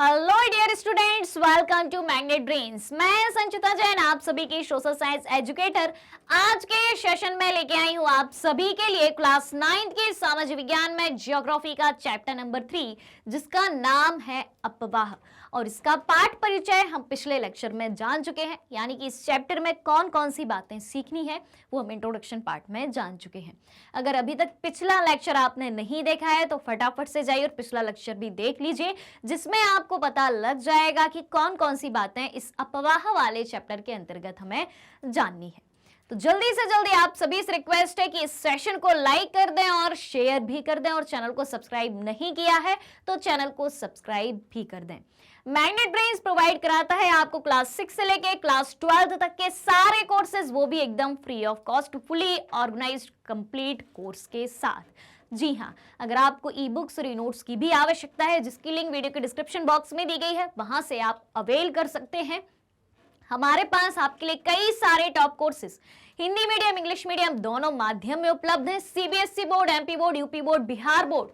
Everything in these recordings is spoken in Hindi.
Hello dear students, welcome to Magnet Brains. मैं संचिता जैन, आप सभी की सोशल साइंस एजुकेटर। आज के सेशन में लेके आई हूँ आप सभी के लिए क्लास 9th के सामाजिक विज्ञान में ज्योग्राफी का चैप्टर नंबर 3, जिसका नाम है अपवाह। और इसका पाठ परिचय हम पिछले लेक्चर में जान चुके हैं, यानी कि इस चैप्टर में कौन कौन सी बातें सीखनी है वो हम इंट्रोडक्शन पार्ट में जान चुके हैं। अगर अभी तक पिछला लेक्चर आपने नहीं देखा है तो फटाफट से जाइए और पिछला लेक्चर भी देख लीजिए, जिसमें आपको पता लग जाएगा कि कौन कौन सी बातें इस अपवाह वाले चैप्टर के अंतर्गत हमें जाननी है। तो जल्दी से जल्दी आप सभी से रिक्वेस्ट है कि इस सेशन को लाइक कर दें और शेयर भी कर दें, और चैनल को सब्सक्राइब नहीं किया है तो चैनल को सब्सक्राइब भी कर दें। मैग्नेट ब्रेन्स प्रोवाइड कराता है आपको क्लास 6 से लेके क्लास 12 तक के सारे कोर्सेज, वो भी एकदम free of cost, fully organised complete course के साथ। जी हाँ, अगर आपको ई बुक्स और ई नोट्स की भी आवश्यकता है, जिसकी लिंक वीडियो के डिस्क्रिप्शन बॉक्स में दी गई है, वहां से आप अवेल कर सकते हैं। हमारे पास आपके लिए कई सारे top courses Hindi medium, English medium दोनों माध्यम में उपलब्ध हैं। CBSE board, MP board, UP board, Bihar board,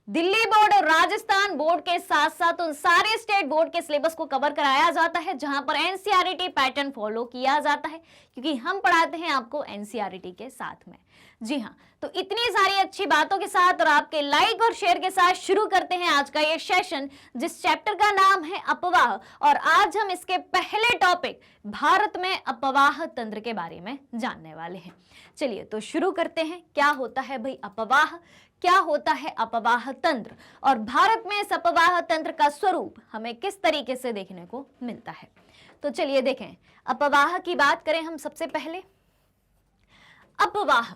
Delhi board और राजस्थान बोर्ड के साथ साथ उन सारे स्टेट बोर्ड के सिलेबस को कवर कराया जाता है, जहां पर एनसीईआरटी पैटर्न फॉलो किया जाता है, क्योंकि हम पढ़ाते हैं आपको एनसीईआरटी के साथ में। जी हाँ, तो इतनी सारी अच्छी बातों के साथ और आपके लाइक और शेयर के साथ शुरू करते हैं आज का ये सेशन, जिस चैप्टर का नाम है अपवाह। और आज हम इसके पहले टॉपिक भारत में अपवाह तंत्र के बारे में जानने वाले हैं। चलिए तो शुरू करते हैं। क्या होता है भाई अपवाह, क्या होता है अपवाह तंत्र, और भारत में इस अपवाह तंत्र का स्वरूप हमें किस तरीके से देखने को मिलता है। तो चलिए देखें, अपवाह की बात करें हम सबसे पहले। अपवाह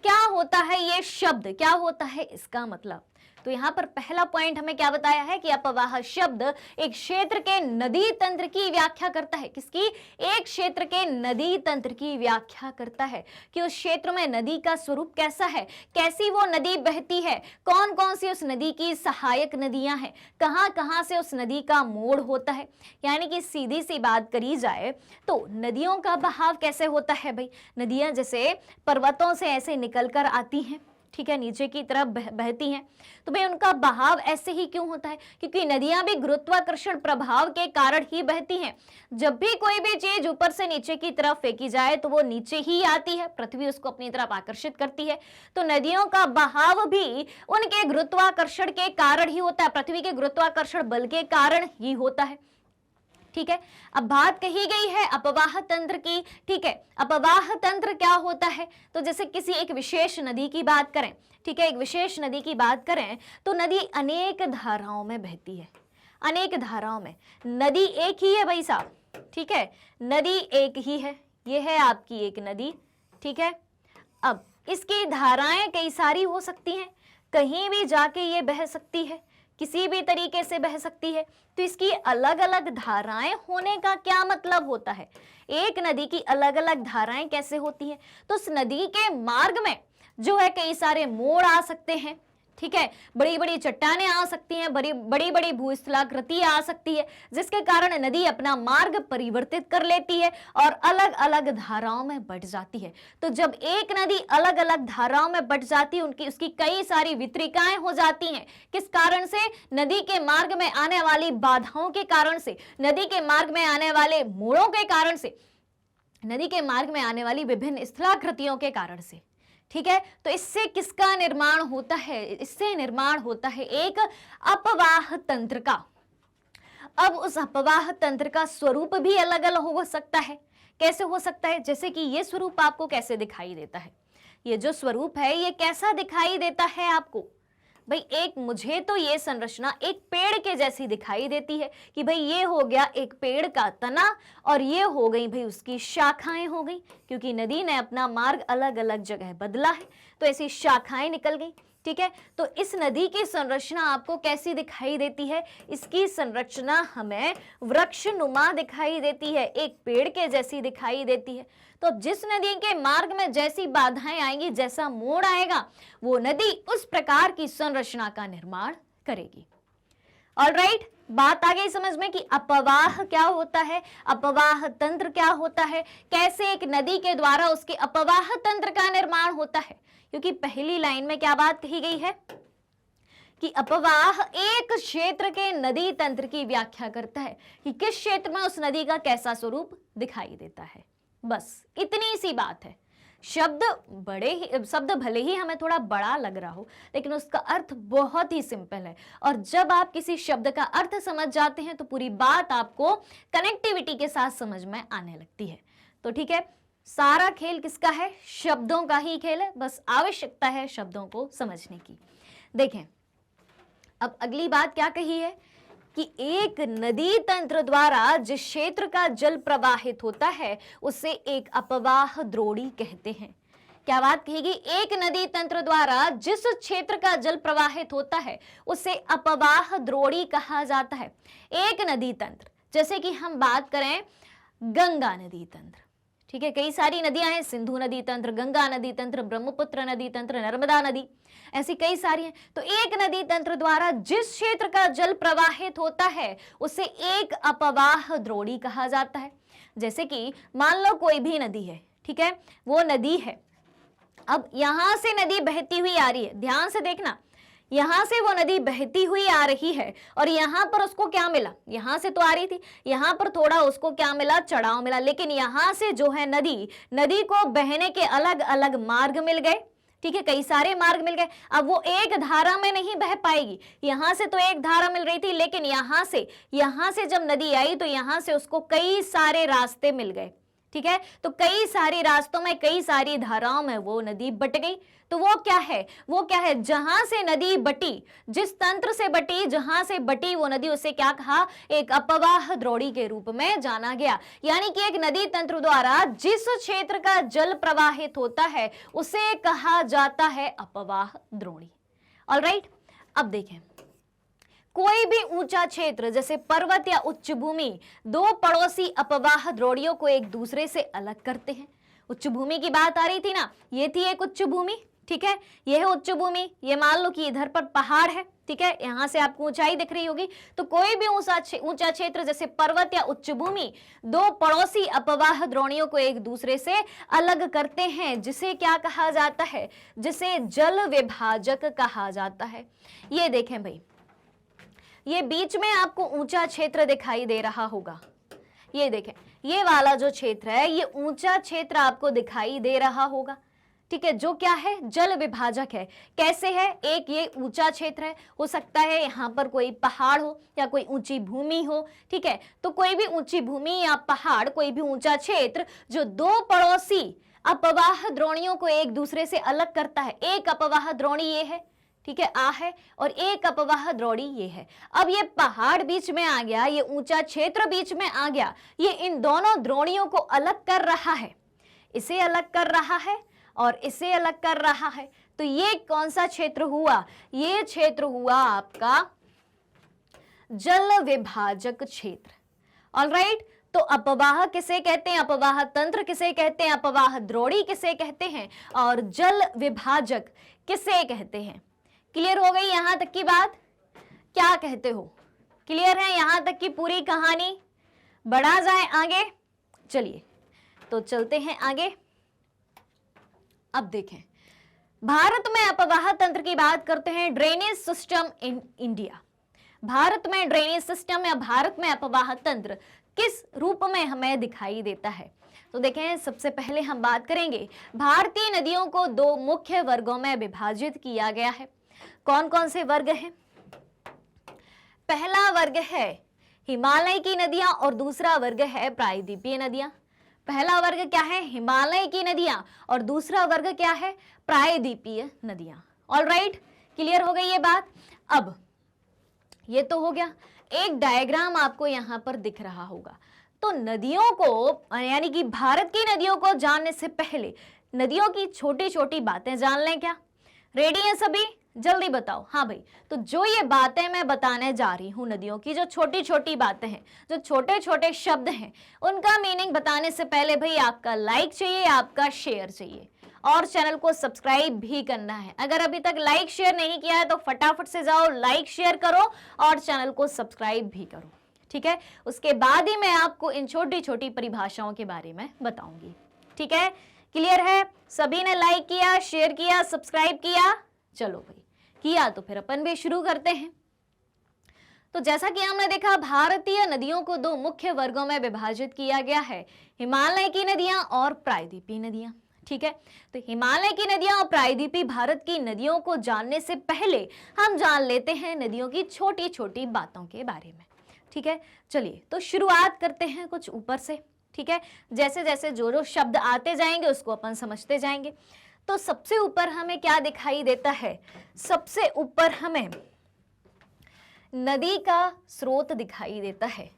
क्या होता है, ये शब्द क्या होता है, इसका मतलब। तो यहां पर पहला पॉइंट हमें क्या बताया है कि अपवाह शब्द एक क्षेत्र के नदी तंत्र की व्याख्या करता है। किसकी? एक क्षेत्र के नदी तंत्र की व्याख्या करता है कि उस क्षेत्र में नदी का स्वरूप कैसा है, कैसी वो नदी बहती है, कौन कौन सी उस नदी की सहायक नदियां हैं, कहां कहां से उस नदी का मोड़ होता है। यानी कि सीधी सी बात करी जाए तो नदियों का बहाव कैसे होता है भाई। नदियां जैसे पर्वतों से ऐसे निकल कर आती हैं, ठीक है, नीचे की तरफ बहती हैं, तो भाई उनका बहाव ऐसे ही क्यों होता है? क्योंकि नदियां भी गुरुत्वाकर्षण प्रभाव के कारण ही बहती हैं। जब भी कोई भी चीज ऊपर से नीचे की तरफ फेंकी जाए तो वो नीचे ही आती है, पृथ्वी उसको अपनी तरफ आकर्षित करती है। तो नदियों का बहाव भी उनके गुरुत्वाकर्षण के कारण ही होता है, पृथ्वी के गुरुत्वाकर्षण बल के कारण ही होता है। ठीक है, अब बात कही गई है अपवाह तंत्र की। ठीक है, अपवाह तंत्र क्या होता है? तो जैसे किसी एक विशेष नदी की बात करें, ठीक है, एक विशेष नदी की बात करें तो नदी अनेक धाराओं में बहती है। अनेक धाराओं में, नदी एक ही है भाई साहब, ठीक है, नदी एक ही है, ये है आपकी एक नदी। ठीक है, अब इसकी धाराएं कई सारी हो सकती हैं, कहीं भी जाके ये बह सकती है, किसी भी तरीके से बह सकती है। तो इसकी अलग अलग धाराएं होने का क्या मतलब होता है? एक नदी की अलग अलग धाराएं कैसे होती हैं? तो उस नदी के मार्ग में जो है कई सारे मोड़ आ सकते हैं, ठीक है, बड़ी बड़ी चट्टानें आ सकती हैं, बड़ी बड़ी भूस्थलाकृति आ सकती है, जिसके कारण नदी अपना मार्ग परिवर्तित कर लेती है और अलग अलग धाराओं में बट जाती है। तो जब एक नदी अलग अलग धाराओं में बट जाती है, उसकी कई सारी वितरिकाएं हो जाती हैं। किस कारण से? नदी के मार्ग में आने वाली बाधाओं के कारण से, नदी के मार्ग में आने वाले मोड़ों के कारण से, नदी के मार्ग में आने वाली विभिन्न स्थलाकृतियों के कारण से। ठीक है, तो इससे किसका निर्माण होता है? इससे निर्माण होता है एक अपवाह तंत्र का। अब उस अपवाह तंत्र का स्वरूप भी अलग अलग हो सकता है। कैसे हो सकता है? जैसे कि ये स्वरूप आपको कैसे दिखाई देता है, ये जो स्वरूप है ये कैसा दिखाई देता है आपको? भाई एक मुझे तो ये संरचना एक पेड़ के जैसी दिखाई देती है कि भाई ये हो गया एक पेड़ का तना और ये हो गई भाई उसकी शाखाएं हो गई, क्योंकि नदी ने अपना मार्ग अलग अलग जगह बदला है तो ऐसी शाखाएं निकल गई। ठीक है, तो इस नदी की संरचना आपको कैसी दिखाई देती है? इसकी संरचना हमें वृक्षनुमा दिखाई देती है, एक पेड़ के जैसी दिखाई देती है। तो जिस नदी के मार्ग में जैसी बाधाएं आएंगी, जैसा मोड़ आएगा, वो नदी उस प्रकार की संरचना का निर्माण करेगी। ऑलराइट, बात आ गई समझ में कि अपवाह क्या होता है, अपवाह तंत्र क्या होता है, कैसे एक नदी के द्वारा उसके अपवाह तंत्र का निर्माण होता है। क्योंकि पहली लाइन में क्या बात कही गई है कि अपवाह एक क्षेत्र के नदी तंत्र की व्याख्या करता है कि किस क्षेत्र में उस नदी का कैसा स्वरूप दिखाई देता है। बस इतनी सी बात है। शब्द भले ही हमें थोड़ा बड़ा लग रहा हो, लेकिन उसका अर्थ बहुत ही सिंपल है। और जब आप किसी शब्द का अर्थ समझ जाते हैं तो पूरी बात आपको कनेक्टिविटी के साथ समझ में आने लगती है। तो ठीक है, सारा खेल किसका है? शब्दों का ही खेल है। बस आवश्यकता है शब्दों को समझने की। देखें, अब अगली बात क्या कही है कि एक नदी तंत्र द्वारा जिस क्षेत्र का जल प्रवाहित होता है उसे एक अपवाह द्रोणी कहते हैं। क्या बात कहेगी? एक नदी तंत्र द्वारा जिस क्षेत्र का जल प्रवाहित होता है उसे अपवाह द्रोणी कहा जाता है। एक नदी तंत्र, जैसे कि हम बात करें गंगा नदी तंत्र, ठीक है, कई सारी नदियां हैं, सिंधु नदी तंत्र, गंगा नदी तंत्र, ब्रह्मपुत्र नदी तंत्र, नर्मदा नदी, ऐसी कई सारी हैं। तो एक नदी तंत्र द्वारा जिस क्षेत्र का जल प्रवाहित होता है उसे एक अपवाह द्रोणी कहा जाता है। जैसे कि मान लो कोई भी नदी है, ठीक है, वो नदी है, अब यहां से नदी बहती हुई आ रही है, ध्यान से देखना, यहां से वो नदी बहती हुई आ रही है और यहां पर उसको क्या मिला? यहां से तो आ रही थी, यहां पर थोड़ा उसको क्या मिला? चढ़ाव मिला। लेकिन यहां से जो है नदी को बहने के अलग अलग मार्ग मिल गए, ठीक है, कई सारे मार्ग मिल गए। अब वो एक धारा में नहीं बह पाएगी। यहां से तो एक धारा मिल रही थी, लेकिन यहां से जब नदी आई तो यहां से उसको कई सारे रास्ते मिल गए, ठीक है। तो कई सारे रास्तों में, कई सारी धाराओं में वो नदी बट गई। तो वो क्या है? जहां से नदी बटी, जिस तंत्र से बटी, जहां से बटी वो नदी, उसे क्या कहा? एक अपवाह द्रोणी के रूप में जाना गया। यानी कि एक नदी तंत्र द्वारा जिस क्षेत्र का जल प्रवाहित होता है उसे कहा जाता है अपवाह द्रोणी। ऑलराइट, अब देखें, कोई भी ऊंचा क्षेत्र जैसे पर्वत या उच्च भूमि दो पड़ोसी अपवाह द्रोणियों को एक दूसरे से अलग करते हैं। उच्च भूमि की बात आ रही थी ना, ये थी एक उच्च भूमि, ठीक है, ये है उच्च भूमि। ये मान लो कि इधर पर पहाड़ है, ठीक है, यहां से आपको ऊंचाई दिख रही होगी। तो कोई भी ऊंचा क्षेत्र जैसे पर्वत या उच्च भूमि दो पड़ोसी अपवाह द्रोणियों को एक दूसरे से अलग करते हैं, जिसे क्या कहा जाता है? जिसे जल विभाजक कहा जाता है। ये देखें भाई, ये बीच में आपको ऊंचा क्षेत्र दिखाई दे रहा होगा। ये देखें, ये वाला जो क्षेत्र है ये ऊंचा क्षेत्र आपको दिखाई दे रहा होगा, ठीक है, जो क्या है? जल विभाजक है। कैसे है? एक ये ऊंचा क्षेत्र है, हो सकता है यहाँ पर कोई पहाड़ हो या कोई ऊंची भूमि हो, ठीक है। तो कोई भी ऊंची भूमि या पहाड़, कोई भी ऊंचा क्षेत्र जो दो पड़ोसी अपवाह द्रोणियों को एक दूसरे से अलग करता है। एक अपवाह द्रोणी ये है, ठीक है, आ है, और एक अपवाह द्रोणी ये है। अब ये पहाड़ बीच में आ गया, ये ऊंचा क्षेत्र बीच में आ गया, ये इन दोनों द्रोणियों को अलग कर रहा है, इसे अलग कर रहा है और इसे अलग कर रहा है। तो ये कौन सा क्षेत्र हुआ? ये क्षेत्र हुआ आपका जल विभाजक क्षेत्र। ऑलराइट, तो अपवाह किसे कहते हैं? अपवाह तंत्र किसे कहते हैं? अपवाह द्रोणी किसे कहते हैं? और जल विभाजक किसे कहते हैं? क्लियर हो गई यहां तक की बात? क्या कहते हो? क्लियर है यहां तक की पूरी कहानी? बढ़ा जाए आगे? चलिए तो चलते हैं आगे। अब देखें, भारत में अपवाह तंत्र की बात करते हैं। Drainage system in India, Bharat में ड्रेनेज सिस्टम या भारत में अपवाह तंत्र किस रूप में हमें दिखाई देता है? तो देखें, सबसे पहले हम बात करेंगे, भारतीय नदियों को दो मुख्य वर्गों में विभाजित किया गया है। कौन कौन से वर्ग हैं? पहला वर्ग है हिमालय की नदियां और दूसरा वर्ग है प्रायद्वीपीय नदियां। पहला वर्ग क्या है? हिमालय की नदियां, और दूसरा वर्ग क्या है? प्रायद्वीपीय नदियां। ऑलराइट, क्लियर हो गई ये बात? अब ये तो हो गया। एक डायग्राम आपको यहां पर दिख रहा होगा। तो नदियों को, यानी कि भारत की नदियों को जानने से पहले नदियों की छोटी छोटी बातें जान लें। क्या रेडी हैं सभी? जल्दी बताओ। हाँ भाई, तो जो ये बातें मैं बताने जा रही हूँ, नदियों की जो छोटी छोटी बातें हैं, जो छोटे छोटे शब्द हैं, उनका मीनिंग बताने से पहले भाई आपका लाइक चाहिए, आपका शेयर चाहिए, और चैनल को सब्सक्राइब भी करना है। अगर अभी तक लाइक शेयर नहीं किया है तो फटाफट से जाओ, लाइक शेयर करो और चैनल को सब्सक्राइब भी करो, ठीक है। उसके बाद ही मैं आपको इन छोटी छोटी परिभाषाओं के बारे में बताऊंगी, ठीक है। क्लियर है? सभी ने लाइक किया, शेयर किया, सब्सक्राइब किया? चलो भाई, किया तो फिर अपन भी शुरू करते हैं। तो जैसा कि हमने देखा, भारतीय नदियों को दो मुख्य वर्गों में विभाजित किया गया है, हिमालय की नदियां और प्रायद्वीपीय नदियां। ठीक है, तो हिमालय की नदियां और प्रायद्वीपीय भारत की नदियों को जानने से पहले हम जान लेते हैं नदियों की छोटी छोटी बातों के बारे में। ठीक है, चलिए तो शुरुआत करते हैं कुछ ऊपर से। ठीक है, जैसे जैसे जो जो शब्द आते जाएंगे उसको अपन समझते जाएंगे। तो सबसे ऊपर हमें क्या दिखाई देता है? सबसे ऊपर हमें नदी का स्रोत दिखाई देता है।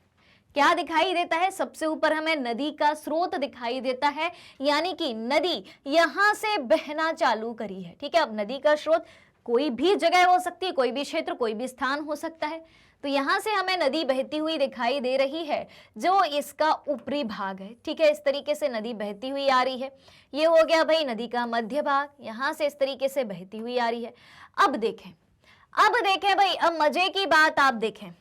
क्या दिखाई देता है? सबसे ऊपर हमें नदी का स्रोत दिखाई देता है, यानी कि नदी यहां से बहना चालू करी है। ठीक है, अब नदी का स्रोत कोई भी जगह हो सकती है, कोई भी क्षेत्र, कोई भी स्थान हो सकता है। तो यहां से हमें नदी बहती हुई दिखाई दे रही है, जो इसका ऊपरी भाग है। ठीक है, इस तरीके से नदी बहती हुई आ रही है। ये हो गया भाई नदी का मध्य भाग, यहां से इस तरीके से बहती हुई आ रही है। अब देखें भाई, अब मजे की बात आप देखें,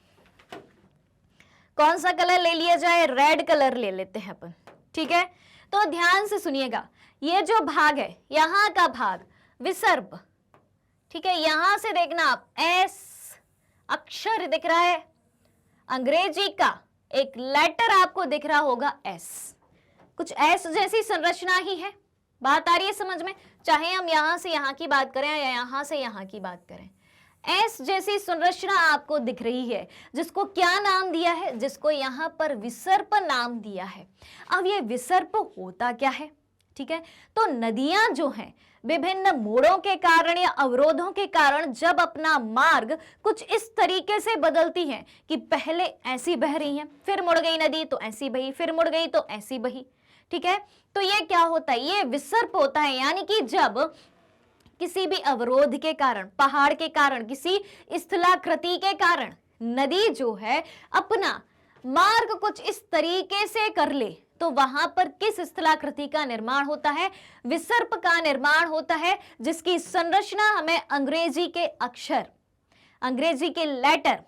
कौन सा कलर ले लिया जाए? रेड कलर ले लेते हैं अपन। ठीक है, तो ध्यान से सुनिएगा, ये जो भाग है, यहां का भाग विसर्प। ठीक है, यहां से देखना आप, एस अक्षर दिख रहा है, अंग्रेजी का एक लेटर आपको दिख रहा होगा, एस। कुछ एस जैसी संरचना ही है। बात आ रही है समझ में? चाहे हम यहां से यहां की बात करें या यहां से यहां की बात करें, एस जैसी संरचना आपको दिख रही है, जिसको क्या नाम दिया है? जिसको यहां पर विसर्प नाम दिया है। अब ये विसर्प होता क्या है? ठीक है, तो नदियां जो हैं विभिन्न मोड़ों के कारण या अवरोधों के कारण जब अपना मार्ग कुछ इस तरीके से बदलती हैं कि पहले ऐसी बह रही हैं, फिर मुड़ गई नदी तो ऐसी बही, फिर मुड़ गई तो ऐसी बही। ठीक है, तो ये क्या होता है? ये विसर्प होता है, यानी कि जब किसी भी अवरोध के कारण, पहाड़ के कारण, किसी स्थलाकृति के कारण नदी जो है अपना मार्ग कुछ इस तरीके से कर ले, तो वहां पर किस स्थलाकृति का निर्माण होता है? विसर्प का निर्माण होता है, जिसकी संरचना हमें अंग्रेजी के अक्षर, अंग्रेजी के लेटर,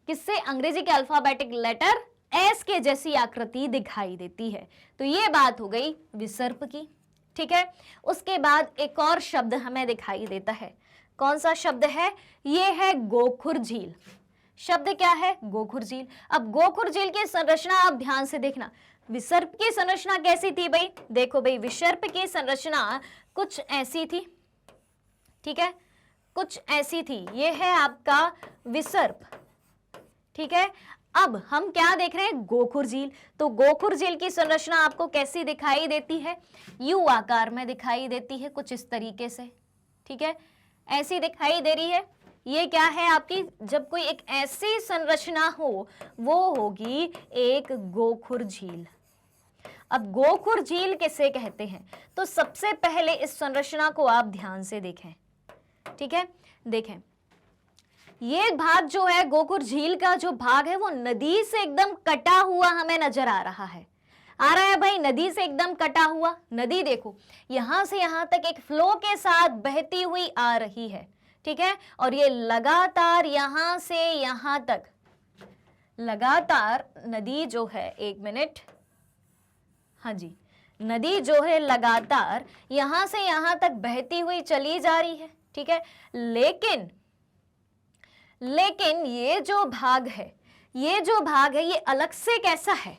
किससे? अंग्रेजी के अल्फाबेटिक लेटर एस के जैसी आकृति दिखाई देती है। तो ये बात हो गई विसर्प की। ठीक है, उसके बाद एक और शब्द हमें दिखाई देता है। कौन सा शब्द है? ये है गोखुर झील। शब्द क्या है? गोखुर झील। अब गोखुर झील की संरचना आप ध्यान से देखना। विसर्प की संरचना कैसी थी भाई? देखो भाई, विसर्प की संरचना कुछ ऐसी थी। ठीक है, कुछ ऐसी थी। ये है आपका विसर्प। ठीक है, अब हम क्या देख रहे हैं? गोखुर झील। तो गोखुर झील की संरचना आपको कैसी दिखाई देती है? यू आकार में दिखाई देती है, कुछ इस तरीके से। ठीक है, ऐसी दिखाई दे रही है। ये क्या है आपकी? जब कोई एक ऐसी संरचना हो, वो होगी एक गोखुर झील। अब गोखुर झील किसे कहते हैं? तो सबसे पहले इस संरचना को आप ध्यान से देखें। ठीक है, देखें, ये भाग जो है गोखुर झील का जो भाग है, वो नदी से एकदम कटा हुआ हमें नजर आ रहा है। आ रहा है भाई, नदी से एकदम कटा हुआ। नदी देखो, यहां से यहां तक एक फ्लो के साथ बहती हुई आ रही है। ठीक है, और ये लगातार यहां से यहां तक, लगातार नदी जो है, एक मिनट, हाँ जी, नदी जो है लगातार यहां से यहां तक बहती हुई चली जा रही है। ठीक है, लेकिन ये जो भाग है, ये अलग से कैसा है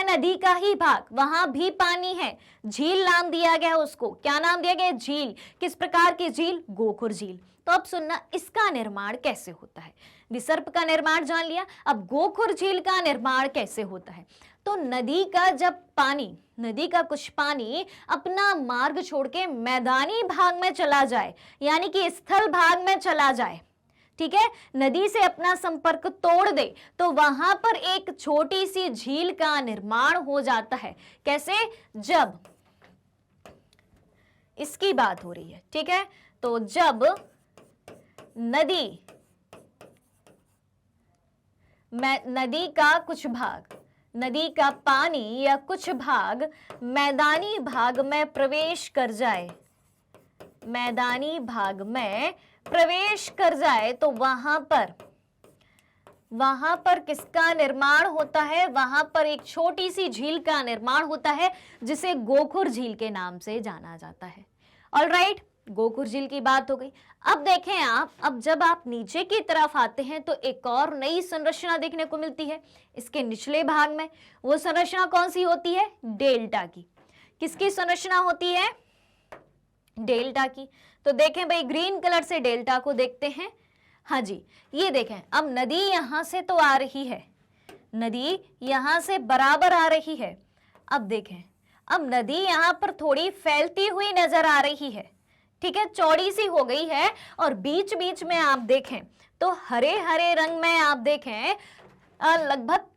नदी का ही भाग। वहां भी पानी है, झील नाम दिया गया उसको। क्या नाम दिया गया? झील। किस प्रकार की झील? गोखुर झील। तो अब सुनना, इसका निर्माण कैसे होता है? विसर्प का निर्माण जान लिया, अब गोखुर झील का निर्माण कैसे होता है? तो नदी का जब पानी, नदी का कुछ पानी अपना मार्ग छोड़ के मैदानी भाग में चला जाए, यानी कि स्थल भाग में चला जाए, ठीक है, नदी से अपना संपर्क तोड़ दे, तो वहां पर एक छोटी सी झील का निर्माण हो जाता है। कैसे? जब इसकी बात हो रही है। ठीक है, तो जब नदी का कुछ भाग, नदी का पानी या कुछ भाग मैदानी भाग में प्रवेश कर जाए, मैदानी भाग में प्रवेश कर जाए, तो वहां पर किसका निर्माण होता है? वहां पर एक छोटी सी झील का निर्माण होता है, जिसे गोखुर झील के नाम से जाना जाता है। ऑलराइट, गोकुर झील की बात हो गई। अब देखें आप, अब जब आप नीचे की तरफ आते हैं तो एक और नई संरचना देखने को मिलती है इसके निचले भाग में। वो संरचना कौन सी होती है? डेल्टा की। किसकी संरचना होती है? डेल्टा की। तो देखें भाई, ग्रीन कलर से डेल्टा को देखते हैं। हाँ जी, ये देखें, अब नदी यहां से तो आ रही है, नदी यहां से बराबर आ रही है। अब देखें, अब नदी यहां पर थोड़ी फैलती हुई नजर आ रही है, ठीक है, चौड़ी सी हो गई है। और बीच बीच में आप देखें तो हरे हरे रंग में आप देखें लगभग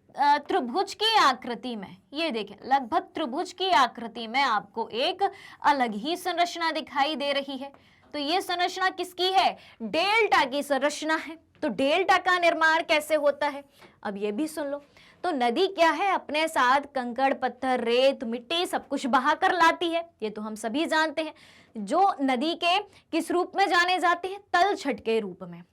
त्रिभुज की आकृति में, ये देखें लगभग त्रिभुज की आकृति में आपको एक अलग ही संरचना दिखाई दे रही है। तो ये संरचना किसकी है? डेल्टा की संरचना है। तो डेल्टा का निर्माण कैसे होता है, अब ये भी सुन लो। तो नदी क्या है? अपने साथ कंकड़, पत्थर, रेत, मिट्टी सब कुछ बहाकर लाती है, ये तो हम सभी जानते हैं। जो नदी के किस रूप में जाने जाते हैं? तलछट के रूप में।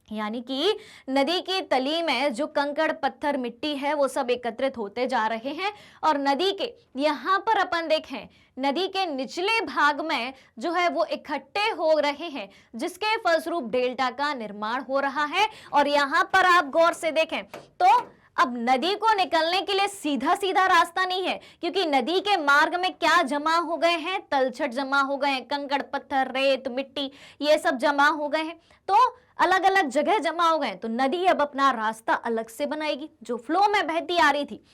यानी कि नदी की तली में जो कंकड़, पत्थर, मिट्टी है वो सब एकत्रित होते जा रहे हैं। और नदी के यहाँ पर अपन देखें, नदी के निचले भाग में जो है वो इकट्ठे हो रहे हैं, जिसके फलस्वरूप डेल्टा का निर्माण हो रहा है। और यहाँ पर आप गौर से देखें तो अब नदी को निकलने के लिए सीधा सीधा रास्ता नहीं है, क्योंकि नदी के मार्ग में क्या जमा हो गए हैं? तलछट जमा हो गए हैं, कंकड़, पत्थर, रेत, मिट्टी, ये सब जमा हो गए हैं। तो अलग अलग जगह जमा हो गए, तो नदी अब अपना रास्ता अलग से बनाएगी। जो फ्लो में बहती आ रही थी,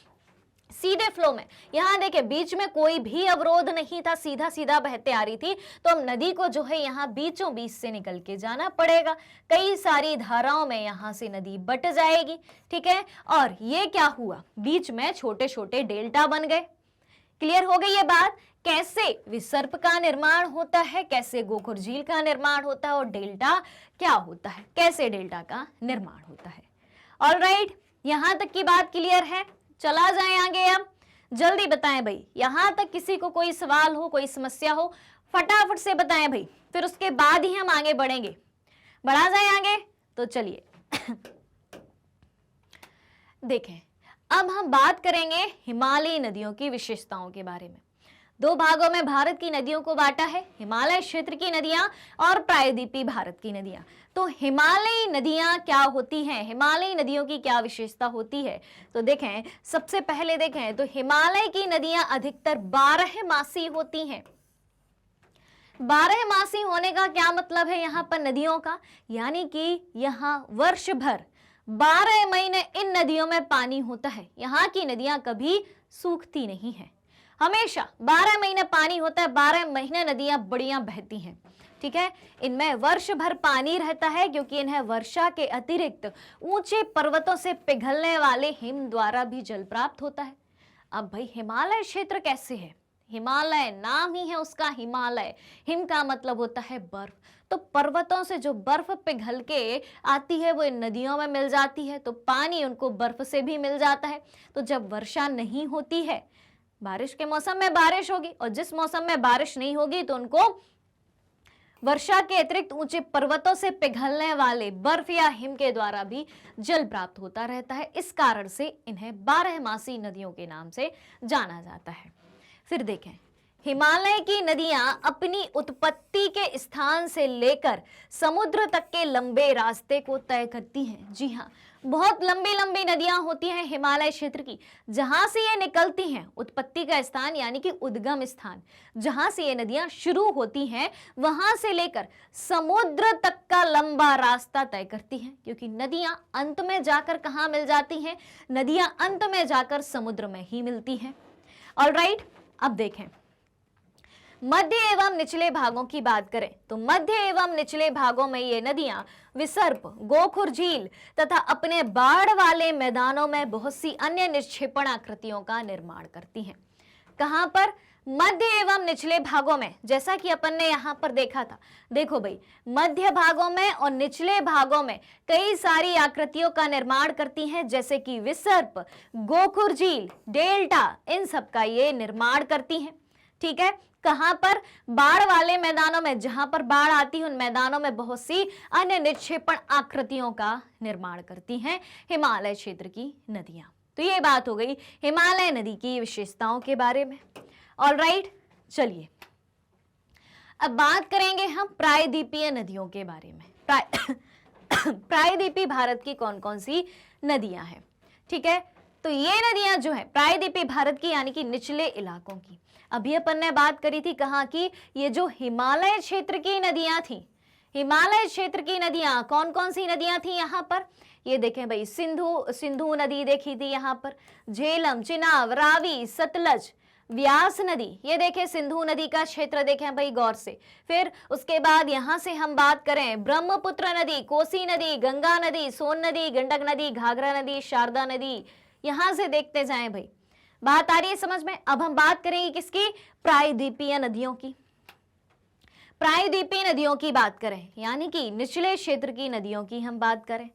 सीधे फ्लो में, यहां देखे बीच में कोई भी अवरोध नहीं था, सीधा सीधा बहते आ रही थी। तो अब नदी को जो है यहाँ बीचों बीच से निकल के जाना पड़ेगा, कई सारी धाराओं में यहां से नदी बट जाएगी, ठीक है। और ये क्या हुआ? बीच में छोटे छोटे डेल्टा बन गए। क्लियर हो गई ये बात? कैसे विसर्प का निर्माण होता है, कैसे गोकुर झील का निर्माण होता है, और डेल्टा क्या होता है, कैसे डेल्टा का निर्माण होता है। ऑलराइट, यहां तक की बात क्लियर है? चला जाए आगे। अब जल्दी बताएं भाई, यहां तक किसी को कोई सवाल हो, कोई समस्या हो, फटाफट से बताएं भाई, फिर उसके बाद ही हम आगे बढ़ेंगे। बढ़ा जाए आगे, तो चलिए देखें, अब हम बात करेंगे हिमालयी नदियों की विशेषताओं के बारे में। दो भागों में भारत की नदियों को बांटा है, हिमालय क्षेत्र की नदियां और प्रायद्वीपीय भारत की नदियां। तो हिमालयी नदियां क्या होती हैं, हिमालयी नदियों की क्या विशेषता होती है? तो देखें, सबसे पहले देखें तो हिमालय की नदियां अधिकतर 12 मासी होती हैं। 12 मासी होने का क्या मतलब है यहाँ पर नदियों का? यानी कि यहाँ वर्ष भर 12 महीने इन नदियों में पानी होता है। यहाँ की नदियां कभी सूखती नहीं है, हमेशा 12 महीने पानी होता है, 12 महीने नदियां बढ़िया बहती हैं, ठीक है। इनमें वर्ष भर पानी रहता है, क्योंकि इन्हें वर्षा के अतिरिक्त ऊंचे पर्वतों से पिघलने वाले हिम द्वारा भी जल प्राप्त होता है। अब भाई हिमालय क्षेत्र कैसे है? हिमालय नाम ही है उसका हिमालय, हिम का मतलब होता है बर्फ। तो पर्वतों से जो बर्फ पिघल के आती है वो इन नदियों में मिल जाती है, तो पानी उनको बर्फ से भी मिल जाता है। तो जब वर्षा नहीं होती है, बारिश के मौसम में बारिश होगी, और जिस मौसम में बारिश नहीं होगी तो उनको वर्षा के अतिरिक्त ऊंचे पर्वतों से पिघलने वाले बर्फ या हिम के द्वारा भी जल प्राप्त होता रहता है। इस कारण से इन्हें 12 मासी नदियों के नाम से जाना जाता है। फिर देखें, हिमालय की नदियां अपनी उत्पत्ति के स्थान से लेकर समुद्र तक के लंबे रास्ते को तय करती हैं। जी हाँ, बहुत लंबी लंबी नदियां होती हैं हिमालय क्षेत्र की, जहां से ये निकलती हैं। उत्पत्ति का स्थान यानी कि उद्गम स्थान, जहां से ये नदियां शुरू होती हैं, वहां से लेकर समुद्र तक का लंबा रास्ता तय करती हैं। क्योंकि नदियां अंत में जाकर कहाँ मिल जाती हैं? नदियां अंत में जाकर समुद्र में ही मिलती हैं। ऑलराइट, अब देखें, मध्य एवं निचले भागों की बात करें तो मध्य एवं निचले भागों में ये नदियां विसर्प, गोखुर झील तथा अपने बाढ़ वाले मैदानों में बहुत सी अन्य निक्षेपण आकृतियों का निर्माण करती हैं। कहां पर? मध्य एवं निचले भागों में। जैसा कि अपन ने यहां पर देखा था, देखो भाई, मध्य भागों में और निचले भागों में कई सारी आकृतियों का निर्माण करती हैं, जैसे कि विसर्प, गोखुर झील, डेल्टा, इन सब का ये निर्माण करती हैं, ठीक है। कहां पर? बाढ़ वाले मैदानों में, जहां पर बाढ़ आती है उन मैदानों में बहुत सी अन्य निक्षेपण आकृतियों का निर्माण करती हैं हिमालय क्षेत्र की नदियां। तो ये बात हो गई हिमालय नदी की विशेषताओं के बारे में। ऑलराइट, चलिए अब बात करेंगे हम प्रायद्वीपीय नदियों के बारे में। प्रायद्वीपीय भारत की कौन कौन सी नदियां हैं, ठीक है। तो ये नदियां जो है प्रायद्वीपीय भारत की यानी कि निचले इलाकों की, अभी अपन ने बात करी थी कहाँ की, ये जो हिमालय क्षेत्र की नदियां थी, हिमालय क्षेत्र की नदियां कौन कौन सी नदियां थी यहाँ पर, ये देखें भाई, सिंधु नदी देखी थी यहाँ पर, झेलम, चिनाब, रावी, सतलज, व्यास नदी, ये देखें सिंधु नदी का क्षेत्र देखें भाई गौर से। फिर उसके बाद यहां से हम बात करें ब्रह्मपुत्र नदी, कोसी नदी, गंगा नदी, सोन नदी, गंडक नदी, घाघरा नदी, शारदा नदी, यहां से देखते जाएं भाई। बात आ रही है समझ में। अब हम बात करेंगे किसकी, प्रायद्वीपीय नदियों की। प्रायद्वीपीय नदियों की बात करें यानी कि निचले क्षेत्र की नदियों की हम बात करें,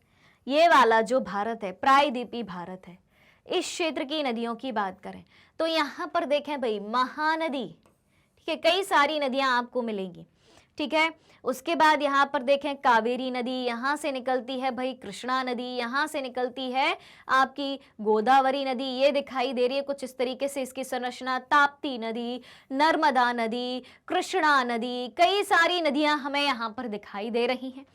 ये वाला जो भारत है प्रायद्वीपीय भारत है, इस क्षेत्र की नदियों की बात करें तो यहाँ पर देखें भाई महानदी, ठीक है, कई सारी नदियां आपको मिलेंगी, ठीक है। उसके बाद यहाँ पर देखें कावेरी नदी, यहाँ से निकलती है भाई कृष्णा नदी, यहाँ से निकलती है आपकी गोदावरी नदी, ये दिखाई दे रही है कुछ इस तरीके से इसकी संरचना, ताप्ती नदी, नर्मदा नदी, कृष्णा नदी, कई सारी नदियां हमें यहाँ पर दिखाई दे रही हैं।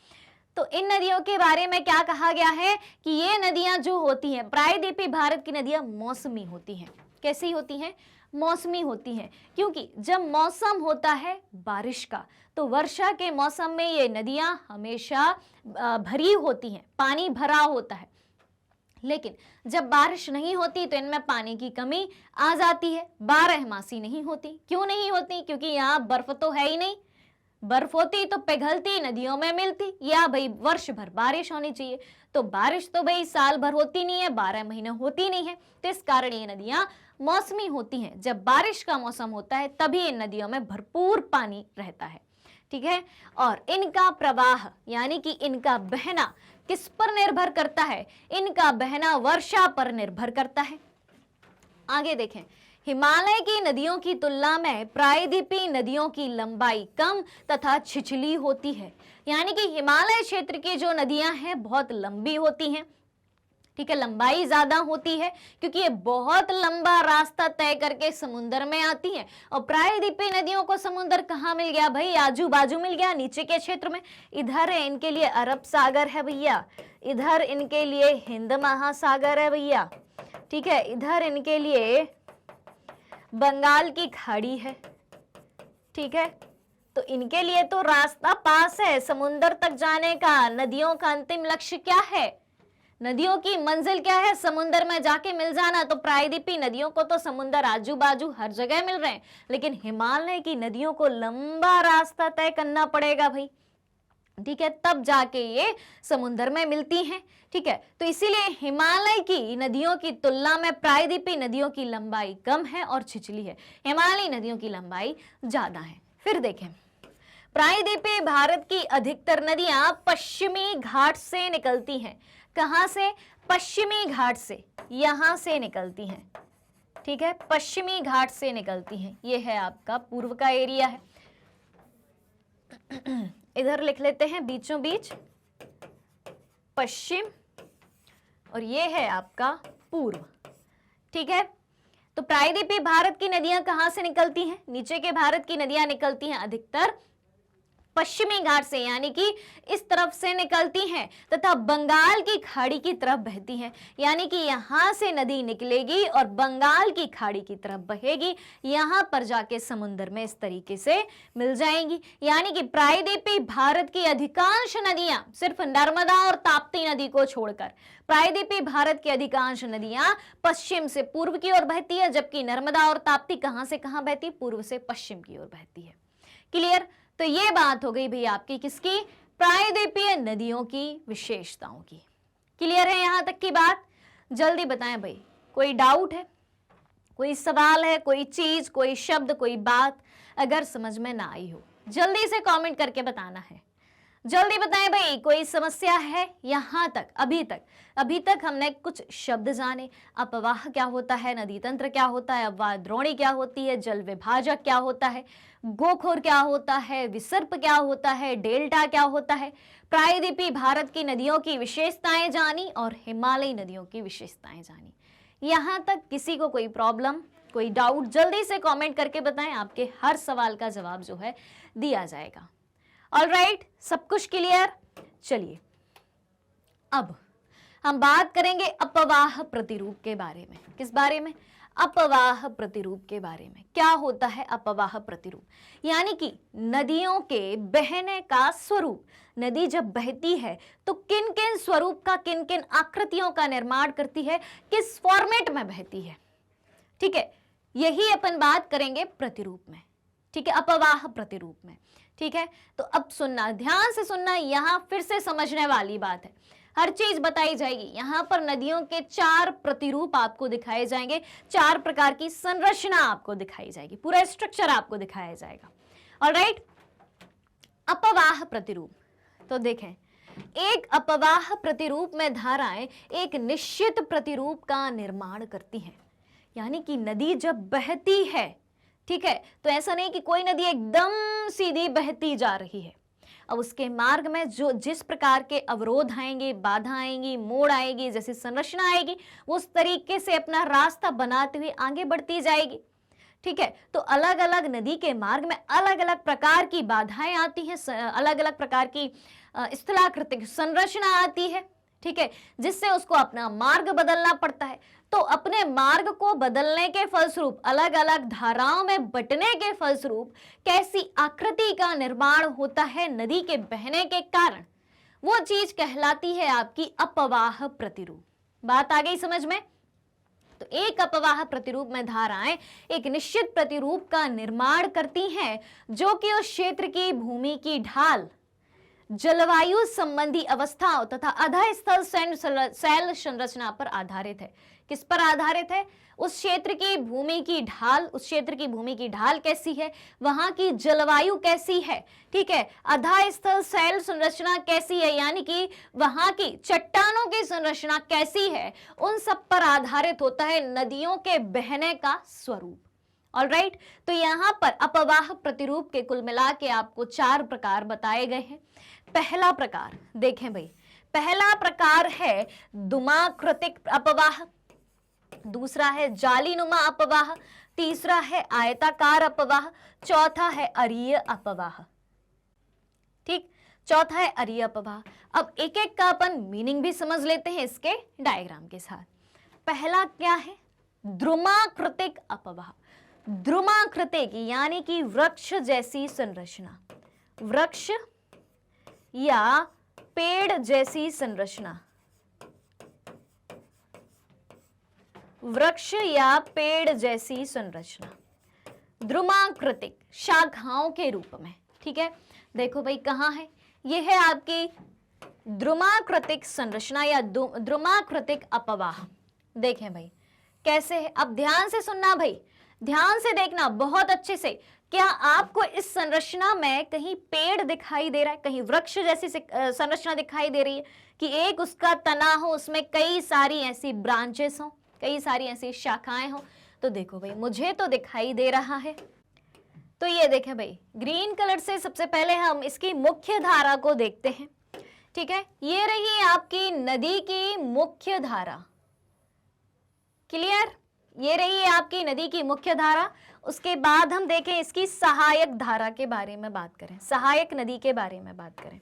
तो इन नदियों के बारे में क्या कहा गया है कि ये नदियां जो होती हैं प्रायद्वीपीय भारत की नदियां मौसमी होती हैं। कैसी होती हैं, मौसमी होती हैं, क्योंकि जब मौसम होता है बारिश का तो वर्षा के मौसम में ये नदियां हमेशा भरी होती हैं, पानी भरा होता है। लेकिन जब बारिश नहीं होती तो इनमें पानी की कमी आ जाती है, बारहमासी नहीं होती। क्यों नहीं होती, क्योंकि यहाँ बर्फ तो है ही नहीं, बर्फ होती तो पिघलती नदियों में मिलती, या भाई वर्ष भर बारिश होनी चाहिए, तो बारिश तो भाई साल भर होती नहीं है, 12 महीने होती नहीं है, तो इस कारण ये नदियां मौसमी होती हैं। जब बारिश का मौसम होता है तभी इन नदियों में भरपूर पानी रहता है, ठीक है। और इनका प्रवाह यानी कि इनका बहना किस पर निर्भर करता है, इनका बहना वर्षा पर निर्भर करता है। आगे देखें, हिमालय की नदियों की तुलना में प्रायद्वीपीय नदियों की लंबाई कम तथा छिछली होती है, यानी कि हिमालय क्षेत्र की जो नदियां हैं बहुत लंबी होती हैं, ठीक है, लंबाई ज्यादा होती है क्योंकि ये बहुत लंबा रास्ता तय करके समुद्र में आती हैं। और प्रायद्वीपीय नदियों को समुद्र कहाँ मिल गया भाई, आजू बाजू मिल गया, नीचे के क्षेत्र में। इधर है इनके लिए अरब सागर है भैया, इधर इनके लिए हिंद महासागर है भैया, ठीक है, इधर इनके लिए बंगाल की खाड़ी है, ठीक है। तो इनके लिए तो रास्ता पास है समुद्र तक जाने का। नदियों का अंतिम लक्ष्य क्या है, नदियों की मंजिल क्या है, समुद्र में जाके मिल जाना। तो प्रायद्वीपीय नदियों को तो समुद्र आजू बाजू हर जगह मिल रहे हैं, लेकिन हिमालय की नदियों को लंबा रास्ता तय करना पड़ेगा भाई, ठीक है, तब जाके ये समुद्र में मिलती हैं, ठीक है। तो इसीलिए हिमालय की नदियों की तुलना में प्रायद्वीपीय नदियों की लंबाई कम है और छिछली है, हिमालयी नदियों की लंबाई ज्यादा है। फिर देखें, प्रायद्वीपीय भारत की अधिकतर नदियां पश्चिमी घाट से निकलती हैं। कहां से, पश्चिमी घाट से, यहां से निकलती हैं, ठीक है, पश्चिमी घाट से निकलती हैं। ये है आपका पूर्व का एरिया है, इधर लिख लेते हैं बीचों बीच पश्चिम, और ये है आपका पूर्व, ठीक है। तो प्रायद्वीपीय भारत की नदियां कहां से निकलती हैं, नीचे के भारत की नदियां निकलती हैं अधिकतर पश्चिमी घाट से, यानी कि इस तरफ से निकलती हैं तथा बंगाल की खाड़ी की तरफ बहती हैं, यानी कि यहां से नदी निकलेगी और बंगाल की खाड़ी की तरफ बहेगी, यहां पर जाके समुद्र में इस तरीके से मिल जाएंगी। यानी कि प्रायद्वीपीय भारत की अधिकांश नदियां, सिर्फ नर्मदा और ताप्ती नदी को छोड़कर प्रायद्वीपीय भारत की अधिकांश नदियां पश्चिम से पूर्व की ओर बहती है, जबकि नर्मदा और ताप्ती कहां से कहां बहती है, पूर्व से पश्चिम की ओर बहती है। क्लियर। तो ये बात हो गई भाई आपकी किसकी, प्रायद्वीपीय नदियों की विशेषताओं की। क्लियर है यहां तक की बात, जल्दी बताएं भाई, कोई डाउट है, कोई सवाल है, कोई चीज, कोई शब्द, कोई बात अगर समझ में ना आई हो जल्दी से कमेंट करके बताना है, जल्दी बताएं भाई, कोई समस्या है यहां तक। अभी तक हमने कुछ शब्द जाने, अपवाह क्या होता है, नदी तंत्र क्या होता है, अपवाह द्रोणी क्या होती है, जल विभाजक क्या होता है, गोखोर क्या होता है, विसर्प क्या होता है, डेल्टा क्या होता है, प्रायद्वीपीय भारत की नदियों की विशेषताएं जानी और हिमालयी नदियों की विशेषताएं जानी। यहां तक किसी को कोई प्रॉब्लम कोई डाउट जल्दी से कमेंट करके बताएं, आपके हर सवाल का जवाब जो है दिया जाएगा। ऑलराइट, सब कुछ क्लियर। चलिए अब हम बात करेंगे अपवाह प्रतिरूप के बारे में। किस बारे में? अपवाह प्रतिरूप के बारे में। क्या होता है अपवाह प्रतिरूप? यानी कि नदियों के बहने का स्वरूप। नदी जब बहती है तो किन किन स्वरूप का, किन किन आकृतियों का निर्माण करती है, किस फॉर्मेट में बहती है। ठीक है, यही अपन बात करेंगे प्रतिरूप में। ठीक है, अपवाह प्रतिरूप में। ठीक है, तो अब सुनना, ध्यान से सुनना, यहां फिर से समझने वाली बात है, हर चीज बताई जाएगी। यहां पर नदियों के 4 प्रतिरूप आपको दिखाए जाएंगे, 4 प्रकार की संरचना आपको दिखाई जाएगी, पूरा स्ट्रक्चर आपको दिखाया जाएगा। ऑलराइट, अपवाह प्रतिरूप। तो देखें, एक अपवाह प्रतिरूप में धाराएं एक निश्चित प्रतिरूप का निर्माण करती हैं। यानी कि नदी जब बहती है, ठीक है, तो ऐसा नहीं कि कोई नदी एकदम सीधी बहती जा रही है। अब उसके मार्ग में जो जिस प्रकार के अवरोध आएंगे, बाधा आएंगी, मोड़ आएगी, जैसी संरचना आएगी, वो उस तरीके से अपना रास्ता बनाते हुए आगे बढ़ती जाएगी। ठीक है, तो अलग अलग नदी के मार्ग में अलग अलग प्रकार की बाधाएं आती हैं, अलग अलग प्रकार की स्थलाकृतिक संरचना आती है। ठीक है, जिससे उसको अपना मार्ग बदलना पड़ता है। तो अपने मार्ग को बदलने के फलस्वरूप, अलग अलग धाराओं में बंटने के फलस्वरूप कैसी आकृति का निर्माण होता है नदी के बहने के कारण, वो चीज कहलाती है आपकी अपवाह प्रतिरूप। बात आ गई समझ में? तो एक अपवाह प्रतिरूप में धाराएं एक निश्चित प्रतिरूप का निर्माण करती हैं, जो कि उस क्षेत्र की भूमि की ढाल, जलवायु संबंधी अवस्थाओं तथा अधःस्थल शैल संरचना पर आधारित है। किस पर आधारित है? उस क्षेत्र की भूमि की ढाल, उस क्षेत्र की भूमि की ढाल कैसी है, वहां की जलवायु कैसी है, ठीक है, अधःस्थल शैल संरचना कैसी है, यानी कि वहां की चट्टानों की संरचना कैसी है, उन सब पर आधारित होता है नदियों के बहने का स्वरूप। ऑलराइट, तो यहां पर अपवाह प्रतिरूप के कुल मिला के आपको 4 प्रकार बताए गए हैं। पहला प्रकार देखें भाई, पहला प्रकार है दुमाकृतिक अपवाह, दूसरा है जालीनुमा अपवाह, तीसरा है आयताकार अपवाह, चौथा है अरीय अपवाह। ठीक, चौथा है अरीय अपवाह। अब एक एक का अपन मीनिंग भी समझ लेते हैं इसके डायग्राम के साथ। पहला क्या है? द्रुमाकृतिक अपवाह। द्रुमाकृतिक यानी कि वृक्ष जैसी संरचना, वृक्ष या पेड़ जैसी संरचना, वृक्ष या पेड़ जैसी संरचना, द्रुमाकृतिक, शाखाओं के रूप में। ठीक है, देखो भाई कहाँ है, ये है आपकी द्रुमाकृतिक संरचना या द्रुमाकृतिक अपवाह। देखें भाई कैसे है, अब ध्यान से सुनना भाई, ध्यान से देखना बहुत अच्छे से। क्या आपको इस संरचना में कहीं पेड़ दिखाई दे रहा है, कहीं वृक्ष जैसी संरचना दिखाई दे रही है, कि एक उसका तना हो, उसमें कई सारी ऐसी ब्रांचेस हो, कई सारी ऐसी शाखाएं हो? तो देखो भाई मुझे तो दिखाई दे रहा है। तो ये देखें भाई, ग्रीन कलर से सबसे पहले हम इसकी मुख्य धारा को देखते हैं। ठीक है, ये रही आपकी नदी की मुख्य धारा। क्लियर? ये रही आपकी नदी की मुख्य धारा। उसके बाद हम देखें इसकी सहायक धारा के बारे में बात करें, सहायक नदी के बारे में बात करें।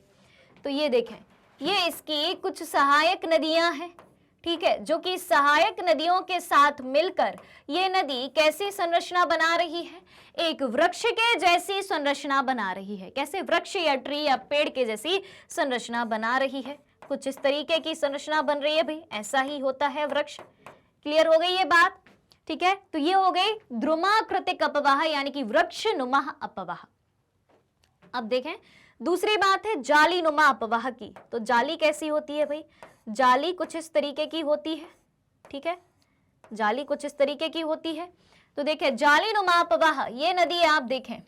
तो ये देखें, ये इसकी कुछ सहायक नदियां हैं। ठीक है, जो कि सहायक नदियों के साथ मिलकर ये नदी कैसी संरचना बना रही है? एक वृक्ष के जैसी संरचना बना रही है। कैसे? वृक्ष या ट्री या पेड़ के जैसी संरचना बना रही है। कुछ इस तरीके की संरचना बन रही है भाई, ऐसा ही होता है वृक्ष। क्लियर हो गई ये बात? ठीक है, तो ये हो गई द्रुमाकृतिक अपवाह यानी कि वृक्षनुमा अपवाह। अब देखें दूसरी बात है जालीनुमा अपवाह की। तो जाली कैसी होती है भाई? जाली कुछ इस तरीके की होती है। ठीक है, जाली कुछ इस तरीके की होती है। तो देखें जालीनुमा अपवाह, ये नदी आप देखें,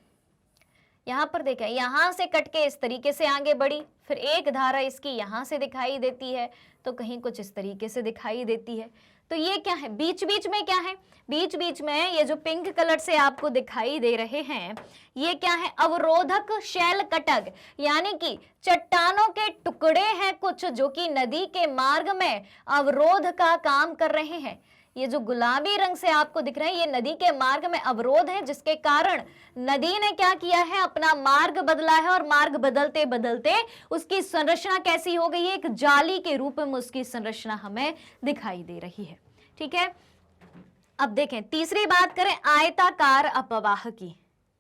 यहां पर देखें, यहां से कट के इस तरीके से आगे बढ़ी, फिर एक धारा इसकी यहां से दिखाई देती है, तो कहीं कुछ इस तरीके से दिखाई देती है। तो ये क्या है? बीच बीच में क्या है? बीच बीच में ये जो पिंक कलर से आपको दिखाई दे रहे हैं, ये क्या है? अवरोधक शैल कटक, यानी कि चट्टानों के टुकड़े हैं कुछ, जो कि नदी के मार्ग में अवरोध का काम कर रहे हैं। ये जो गुलाबी रंग से आपको दिख रहे हैं, ये नदी के मार्ग में अवरोध है, जिसके कारण नदी ने क्या किया है, अपना मार्ग बदला है। और मार्ग बदलते बदलते उसकी संरचना कैसी हो गई है, एक जाली के रूप में उसकी संरचना हमें दिखाई दे रही है। ठीक है, अब देखें तीसरी बात करें आयताकार अपवाह की।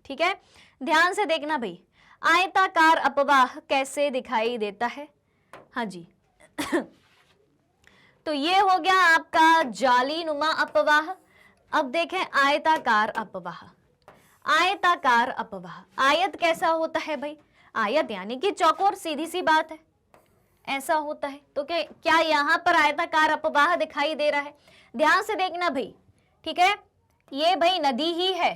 ठीक है, ध्यान से देखना भाई, आयताकार अपवाह कैसे दिखाई देता है। हाँ जी तो ये हो गया आपका जाली नुमा अपवाह। अब देखें आयताकार अपवाह। आयताकार अपवाह, आयत कैसा होता है भाई, आयत यानी कि चौकोर, सीधी सी बात है, ऐसा होता है। तो क्या यहां पर आयताकार अपवाह दिखाई दे रहा है? ध्यान से देखना भाई। ठीक है, ये भाई नदी ही है,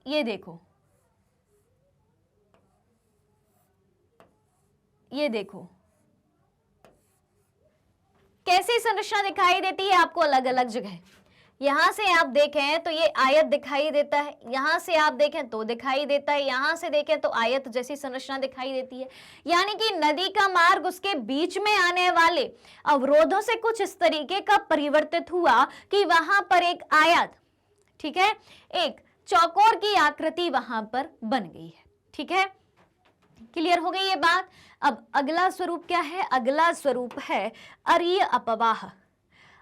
ये देखो, ये देखो कैसी संरचना दिखाई देती है आपको अलग अलग जगह। यहां से आप देखें तो ये आयत दिखाई देता है, यहां से आप देखें तो दिखाई देता है, यहां से देखें तो आयत जैसी संरचना दिखाई देती है। यानी कि नदी का मार्ग, उसके बीच में आने वाले अवरोधों से कुछ इस तरीके का परिवर्तित हुआ कि वहां पर एक आयत, ठीक है, एक चौकोर की आकृति वहां पर बन गई है। ठीक है, क्लियर हो गई ये बात। अब अगला स्वरूप क्या है? अगला स्वरूप है अरीय अपवाह।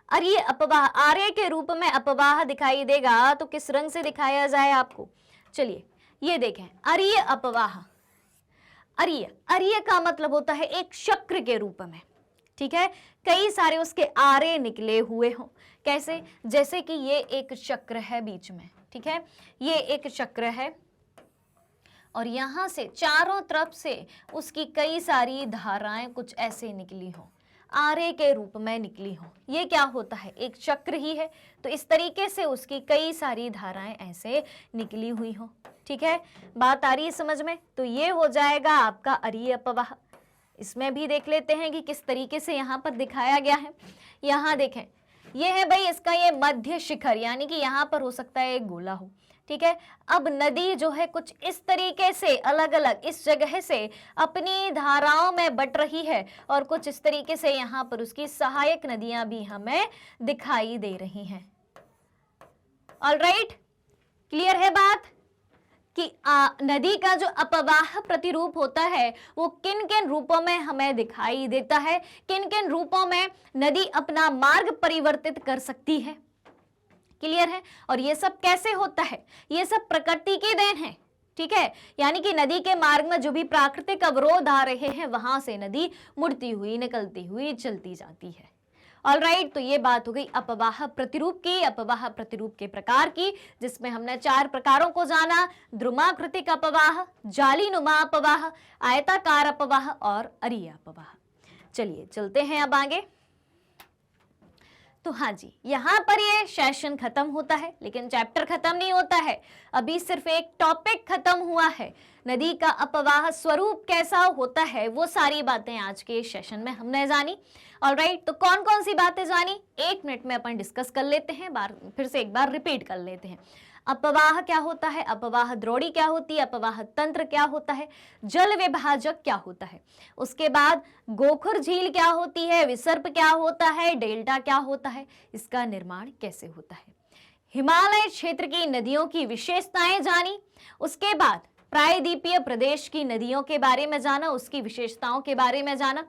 अरीय अपवाह, आर्य के रूप में अपवाह दिखाई देगा तो किस रंग से दिखाया जाए आपको? चलिए ये देखें, अरीय अपवाह। अरीय, अरीय का मतलब होता है एक चक्र के रूप में। ठीक है, कई सारे उसके आरे निकले हुए हों। कैसे? जैसे कि ये एक चक्र है बीच में। ठीक है, ये एक चक्र है और यहां से चारों तरफ से उसकी कई सारी धाराएं कुछ ऐसे निकली हों, आरे के रूप में निकली हो। ये क्या होता है? एक चक्र ही है। तो इस तरीके से उसकी कई सारी धाराएं ऐसे निकली हुई हो। ठीक है, बात आ रही है समझ में? तो ये हो जाएगा आपका अरीय अपवाह। इसमें भी देख लेते हैं कि किस तरीके से यहाँ पर दिखाया गया है। यहाँ देखें, ये है भाई इसका ये मध्य शिखर, यानी कि यहाँ पर हो सकता है एक गोला हो। ठीक है, अब नदी जो है कुछ इस तरीके से अलग अलग इस जगह से अपनी धाराओं में बट रही है और कुछ इस तरीके से यहाँ पर उसकी सहायक नदियां भी हमें दिखाई दे रही हैं। ऑलराइट, क्लियर है बात कि नदी का जो अपवाह प्रतिरूप होता है वो किन किन रूपों में हमें दिखाई देता है, किन किन रूपों में नदी अपना मार्ग परिवर्तित कर सकती है। क्लियर है? और ये सब कैसे होता है? ये सब प्रकृति की देन है। ठीक है, यानी कि नदी के मार्ग में जो भी प्राकृतिक अवरोध आ रहे हैं वहां से नदी मुड़ती हुई, निकलती हुई चलती जाती है। ऑलराइट, तो ये बात हो गई अपवाह प्रतिरूप की, अपवाह प्रतिरूप के प्रकार की, जिसमें हमने 4 प्रकारों को जाना: द्रुमाकृतिक अपवाह, जालीनुमा अपवाह, आयताकार अपवाह और अरीय अपवाह। चलिए चलते हैं अब आगे। तो हाँ जी, यहाँ पर ये सेशन खत्म होता है, लेकिन चैप्टर खत्म नहीं होता है। अभी सिर्फ एक टॉपिक खत्म हुआ है। नदी का अपवाह स्वरूप कैसा होता है वो सारी बातें आज के सेशन में हमने जानी। ऑलराइट, तो कौन कौन सी बातें जानी 1 मिनट में अपन डिस्कस कर लेते हैं, फिर से एक बार रिपीट कर लेते हैं। अपवाह क्या होता है, अपवाह द्रोणी क्या होती है, अपवाह तंत्र क्या होता है, जल विभाजक क्या होता है, उसके बाद गोखुर झील क्या होती है, विसर्प क्या होता है, डेल्टा क्या होता है, इसका निर्माण कैसे होता है, हिमालय क्षेत्र की नदियों की विशेषताएं जानी, उसके बाद प्रायद्वीपीय प्रदेश की नदियों के बारे में जाना, उसकी विशेषताओं के बारे में जाना,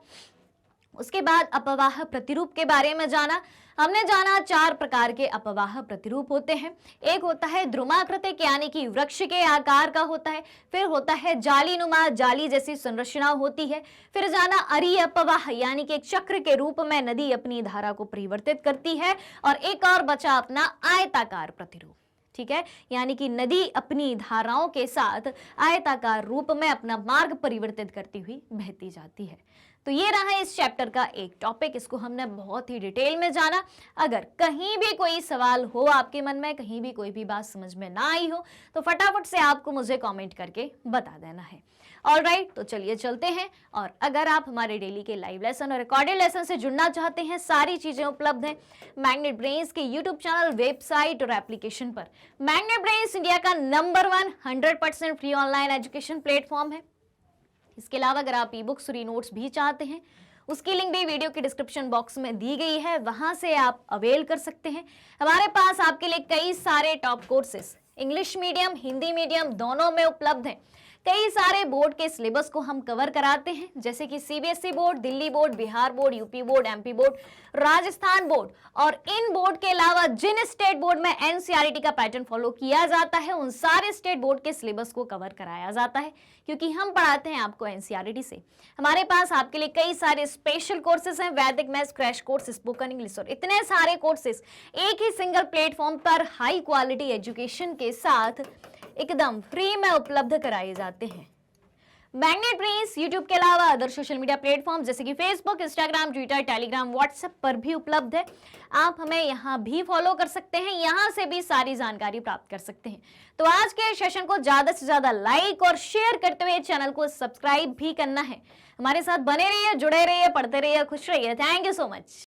उसके बाद अपवाह प्रतिरूप के बारे में जाना। हमने जाना 4 प्रकार के अपवाह प्रतिरूप होते हैं। एक होता है द्रुमाकृतिक, यानी कि वृक्ष के आकार का होता है। फिर होता है जालीनुमा, जाली जैसी संरचना होती है। फिर जाना अरीय अपवाह, यानी कि एक चक्र के रूप में नदी अपनी धारा को परिवर्तित करती है। और एक और बचा अपना आयताकार प्रतिरूप। ठीक है, यानी कि नदी अपनी धाराओं के साथ आयताकार रूप में अपना मार्ग परिवर्तित करती हुई बहती जाती है। तो ये रहा इस चैप्टर का एक टॉपिक, इसको हमने बहुत ही डिटेल में जाना। अगर कहीं भी कोई सवाल हो आपके मन में, कहीं भी कोई भी बात समझ में ना आई हो, तो फटाफट से आपको मुझे कमेंट करके बता देना है। ऑलराइट, तो चलिए चलते हैं। और अगर आप हमारे डेली के लाइव लेसन और रिकॉर्डेड लेसन से जुड़ना चाहते हैं, सारी चीजें उपलब्ध हैं मैग्नेट ब्रेन्स के यूट्यूब चैनल, वेबसाइट और एप्लीकेशन पर। मैग्नेट ब्रेन्स इंडिया का number 1 100% free online education platform है। इसके अलावा अगर आप ई बुक्स और ई नोट्स भी चाहते हैं, उसकी लिंक भी वीडियो के डिस्क्रिप्शन बॉक्स में दी गई है, वहां से आप अवेल कर सकते हैं। हमारे पास आपके लिए कई सारे top courses English medium, Hindi medium दोनों में उपलब्ध हैं। कई सारे बोर्ड के सिलेबस को हम कवर कराते हैं, जैसे कि CBSE board, Delhi board, Bihar board, UP board, MP board, Rajasthan board, और इन बोर्ड के अलावा जिन स्टेट बोर्ड में एनसीईआरटी का पैटर्न फॉलो किया जाता है उन सारे स्टेट बोर्ड के सिलेबस को कवर कराया जाता है, क्योंकि हम पढ़ाते हैं आपको एनसीईआरटी से। हमारे पास आपके लिए कई सारे स्पेशल कोर्सेज हैं, वैदिक maths crash course, spoken English, और इतने सारे कोर्सेज एक ही सिंगल प्लेटफॉर्म पर हाई क्वालिटी एजुकेशन के साथ एकदम फ्री में उपलब्ध कराए जाते हैं। मैग्नेट प्रिंस यूट्यूब के अलावा अदर सोशल मीडिया प्लेटफॉर्म जैसे कि Facebook, Instagram, Twitter, Telegram, WhatsApp पर भी उपलब्ध है। आप हमें यहाँ भी फॉलो कर सकते हैं, यहाँ से भी सारी जानकारी प्राप्त कर सकते हैं। तो आज के सेशन को ज्यादा से ज्यादा लाइक और शेयर करते हुए चैनल को सब्सक्राइब भी करना है। हमारे साथ बने रहिए, जुड़े रहिए, पढ़ते रहिए, खुश रहिए। Thank you so much.